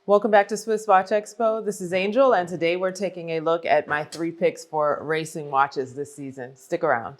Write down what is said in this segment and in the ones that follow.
Welcome back to Swiss Watch Expo. This is Angel, and today we're taking a look at my 3 picks for racing watches this season. Stick around.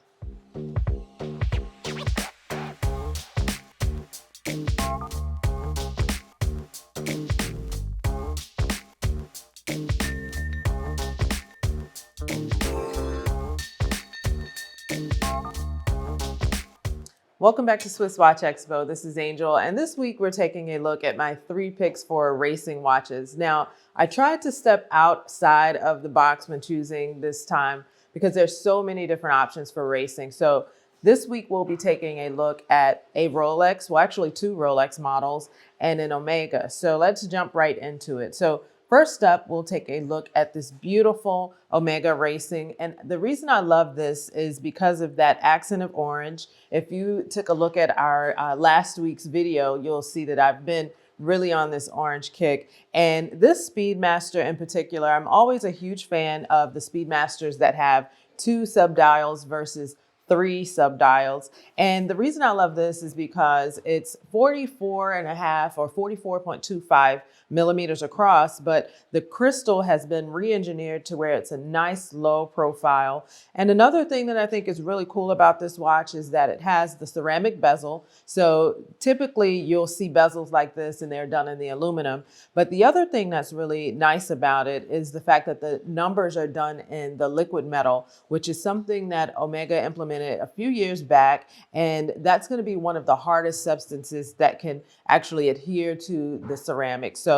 Welcome back to Swiss Watch Expo. This is Angel, and this week we're taking a look at my 3 picks for racing watches. Now, I tried to step outside of the box when choosing this time because there's so many different options for racing. So this week we'll be taking a look at a Rolex, well actually 2 Rolex models and an Omega. So let's jump right into it. So first up, we'll take a look at this beautiful Omega Racing. And the reason I love this is because of that accent of orange. If you took a look at our last week's video, you'll see that I've been really on this orange kick. And this Speedmaster in particular, I'm always a huge fan of the Speedmasters that have 2 subdials versus 3 subdials. And the reason I love this is because it's 44.5 or 44.25 millimeters across, but the crystal has been re-engineered to where it's a nice low profile. And another thing that I think is really cool about this watch is that it has the ceramic bezel. So typically you'll see bezels like this and they're done in the aluminum. But the other thing that's really nice about it is the fact that the numbers are done in the liquid metal, which is something that Omega implemented a few years back. And that's going to be one of the hardest substances that can actually adhere to the ceramic. So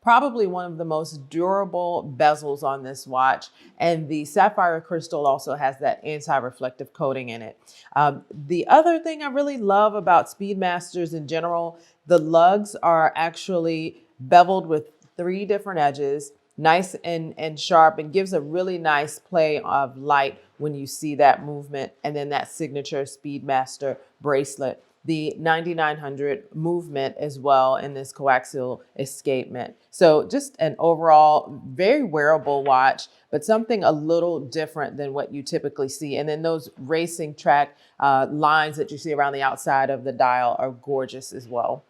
probably one of the most durable bezels on this watch. And the sapphire crystal also has that anti-reflective coating in it. The other thing I really love about Speedmasters in general, the lugs are actually beveled with 3 different edges, nice and sharp, and gives a really nice play of light when you see that movement. And then that signature Speedmaster bracelet, the 9900 movement as well in this coaxial escapement. So just an overall very wearable watch, but something a little different than what you typically see. And then those racing track lines that you see around the outside of the dial are gorgeous as well.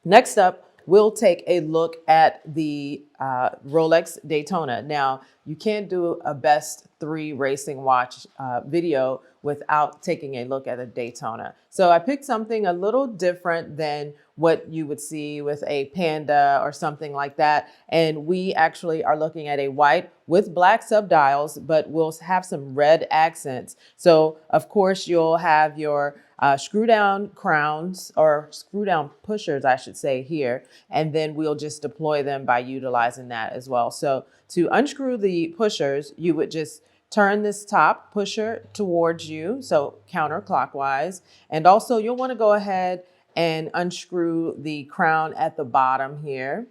Next up, we'll take a look at the Rolex Daytona. Now, you can't do a best 3 racing watch video without taking a look at a Daytona. So I picked something a little different than what you would see with a Panda or something like that. And we actually are looking at a white with black subdials, but we'll have some red accents. So of course you'll have your screw down crowns, or screw down pushers, I should say here. And then we'll just deploy them by utilizing that as well. So to unscrew the pushers, you would just turn this top pusher towards you, so counterclockwise. And also you'll want to go ahead and unscrew the crown at the bottom here.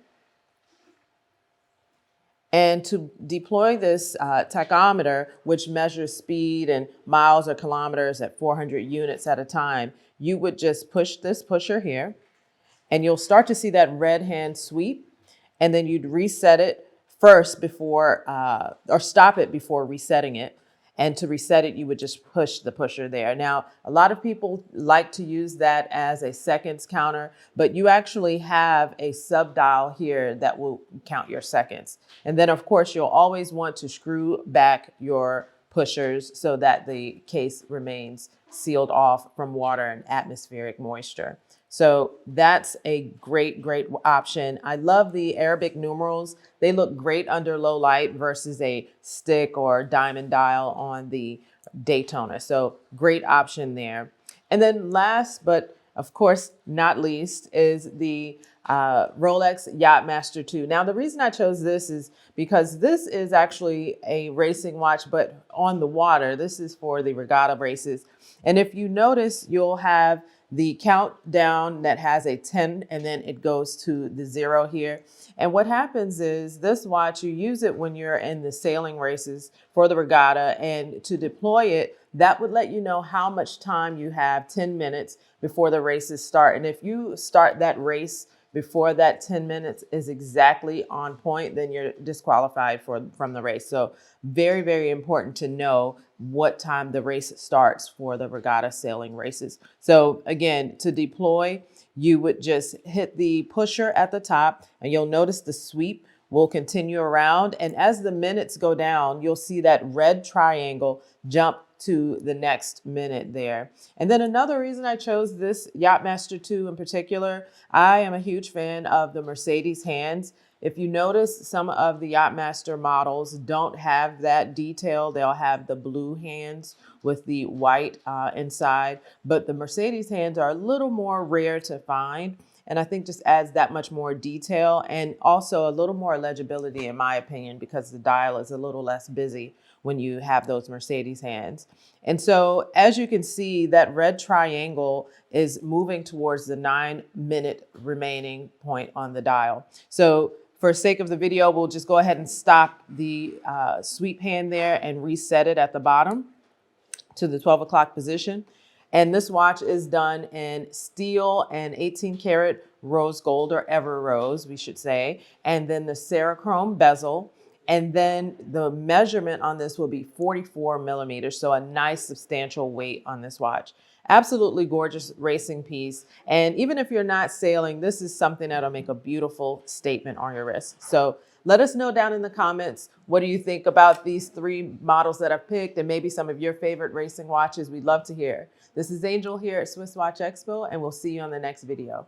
And to deploy this tachometer, which measures speed and miles or kilometers at 400 units at a time, you would just push this pusher here, and you'll start to see that red hand sweep, and then you'd reset it first before, or stop it before resetting it. And to reset it, you would just push the pusher there. Now, a lot of people like to use that as a seconds counter, but you actually have a subdial here that will count your seconds. And then, of course, you'll always want to screw back your pushers so that the case remains sealed off from water and atmospheric moisture. So that's a great option. I love the Arabic numerals. They look great under low light versus a stick or diamond dial on the Daytona. So great option there. And then last, but of course not least, is the Rolex Yacht-Master II. Now, the reason I chose this is because this is actually a racing watch, but on the water. This is for the regatta races. And if you notice, you'll have the countdown that has a 10 and then it goes to the 0 here. And what happens is this watch, you use it when you're in the sailing races for the regatta, and to deploy it, that would let you know how much time you have, 10 minutes before the races start. And if you start that race before that 10 minutes is exactly on point, then you're disqualified from the race. So very important to know what time the race starts for the regatta sailing races. So again, to deploy, you would just hit the pusher at the top, and you'll notice the sweep will continue around. And as the minutes go down, you'll see that red triangle jump to the next minute there. And then another reason I chose this Yachtmaster II in particular, I am a huge fan of the Mercedes hands. If you notice, some of the Yachtmaster models don't have that detail. They'll have the blue hands with the white inside, but the Mercedes hands are a little more rare to find. And I think just adds that much more detail and also a little more legibility, in my opinion, because the dial is a little less busy when you have those Mercedes hands. And so as you can see, that red triangle is moving towards the 9-minute remaining point on the dial. So for sake of the video, we'll just go ahead and stop the sweep hand there and reset it at the bottom to the 12 o'clock position. And this watch is done in steel and 18 karat rose gold, or ever rose, we should say. And then the Cerachrome bezel. And then the measurement on this will be 44 millimeters. So a nice substantial weight on this watch. Absolutely gorgeous racing piece. And even if you're not sailing, this is something that'll make a beautiful statement on your wrist. So let us know down in the comments, what do you think about these 3 models that I've picked, and maybe some of your favorite racing watches? We'd love to hear. This is Angel here at Swiss Watch Expo, and we'll see you on the next video.